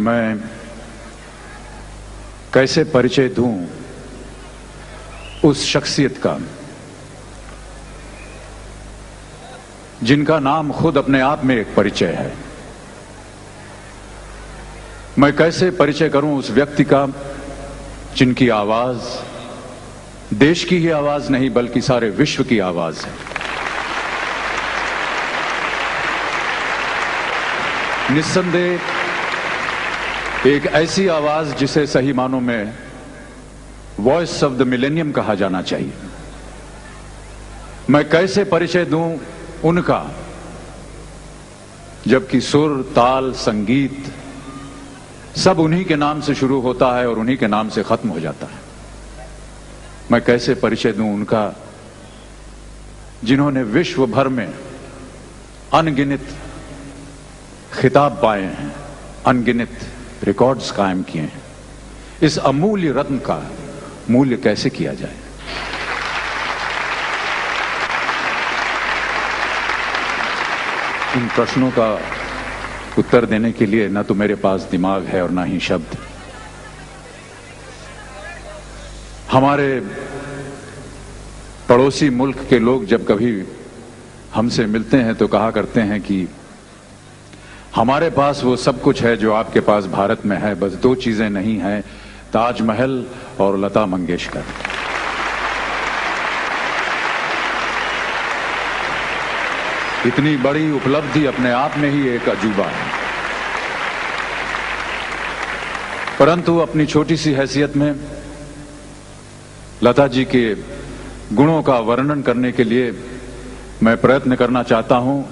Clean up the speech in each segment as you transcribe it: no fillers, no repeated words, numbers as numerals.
मैं कैसे परिचय दूं उस शख्सियत का जिनका नाम खुद अपने आप में एक परिचय है। मैं कैसे परिचय करूं उस व्यक्ति का जिनकी आवाज देश की ही आवाज नहीं बल्कि सारे विश्व की आवाज है। निस्संदेह एक ऐसी आवाज जिसे सही मानों में वॉइस ऑफ द मिलेनियम कहा जाना चाहिए। मैं कैसे परिचय दूं उनका जबकि सुर, ताल, संगीत सब उन्हीं के नाम से शुरू होता है और उन्हीं के नाम से खत्म हो जाता है। मैं कैसे परिचय दूं उनका जिन्होंने विश्व भर में अनगिनत खिताब पाए हैं, अनगिनत रिकॉर्ड्स कायम किए हैं। इस अमूल्य रत्न का मूल्य कैसे किया जाए? इन प्रश्नों का उत्तर देने के लिए न तो मेरे पास दिमाग है और ना ही शब्द। हमारे पड़ोसी मुल्क के लोग जब कभी हमसे मिलते हैं तो कहा करते हैं कि हमारे पास वो सब कुछ है जो आपके पास भारत में है, बस दो चीजें नहीं हैं, ताजमहल और लता मंगेशकर। इतनी बड़ी उपलब्धि अपने आप में ही एक अजूबा है। परंतु अपनी छोटी सी हैसियत में लता जी के गुणों का वर्णन करने के लिए मैं प्रयत्न करना चाहता हूं।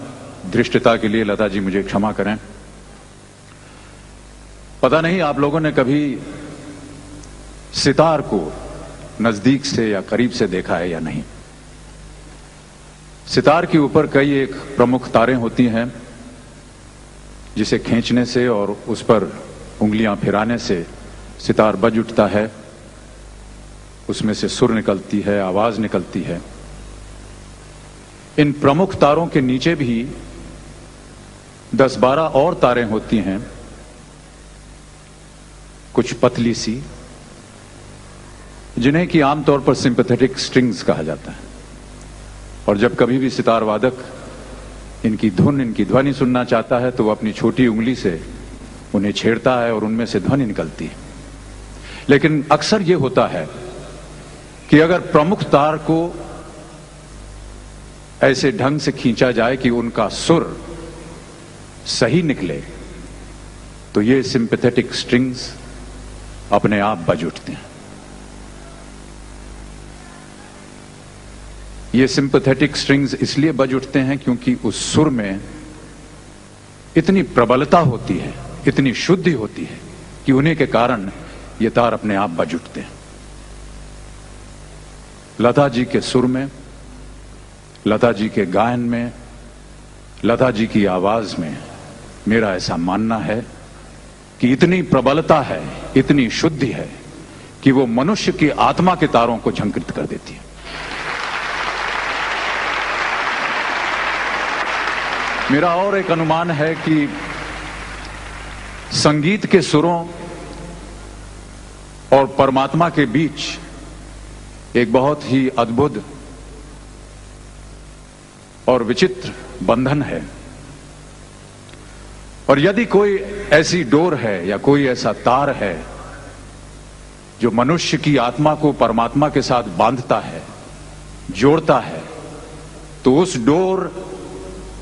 धृष्टता के लिए लता जी मुझे क्षमा करें। पता नहीं आप लोगों ने कभी सितार को नजदीक से या करीब से देखा है या नहीं। सितार के ऊपर कई एक प्रमुख तारें होती हैं जिसे खींचने से और उस पर उंगलियां फिराने से सितार बज उठता है, उसमें से सुर निकलती है, आवाज निकलती है। इन प्रमुख तारों के नीचे भी 10-12 और तारें होती हैं, कुछ पतली सी, जिन्हें कि आमतौर पर सिंपैथेटिक स्ट्रिंग्स कहा जाता है। और जब कभी भी सितार वादक इनकी धुन, इनकी ध्वनि सुनना चाहता है तो वह अपनी छोटी उंगली से उन्हें छेड़ता है और उनमें से ध्वनि निकलती है। लेकिन अक्सर यह होता है कि अगर प्रमुख तार को ऐसे ढंग से खींचा जाए कि उनका सुर सही निकले तो ये सिंपैथेटिक स्ट्रिंग्स अपने आप बज उठते हैं। ये सिंपैथेटिक स्ट्रिंग्स इसलिए बज उठते हैं क्योंकि उस सुर में इतनी प्रबलता होती है, इतनी शुद्धि होती है कि उन्हीं के कारण ये तार अपने आप बज उठते हैं। लता जी के सुर में, लता जी के गायन में, लता जी की आवाज में मेरा ऐसा मानना है कि इतनी प्रबलता है, इतनी शुद्धि है कि वो मनुष्य की आत्मा के तारों को झंकृत कर देती है। मेरा और एक अनुमान है कि संगीत के सुरों और परमात्मा के बीच एक बहुत ही अद्भुत और विचित्र बंधन है। और यदि कोई ऐसी डोर है या कोई ऐसा तार है जो मनुष्य की आत्मा को परमात्मा के साथ बांधता है, जोड़ता है, तो उस डोर,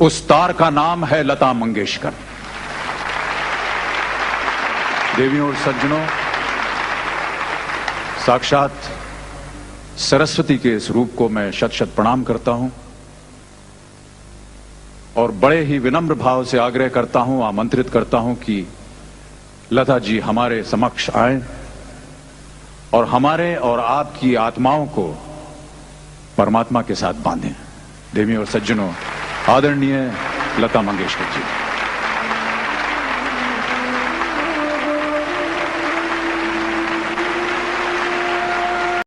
उस तार का नाम है लता मंगेशकर। देवियों और सज्जनों, साक्षात सरस्वती के इस रूप को मैं शत शत प्रणाम करता हूं और बड़े ही विनम्र भाव से आग्रह करता हूं, आमंत्रित करता हूं कि लता जी हमारे समक्ष आए और हमारे और आपकी आत्माओं को परमात्मा के साथ बांधें। देवियों और सज्जनों, आदरणीय लता मंगेशकर जी।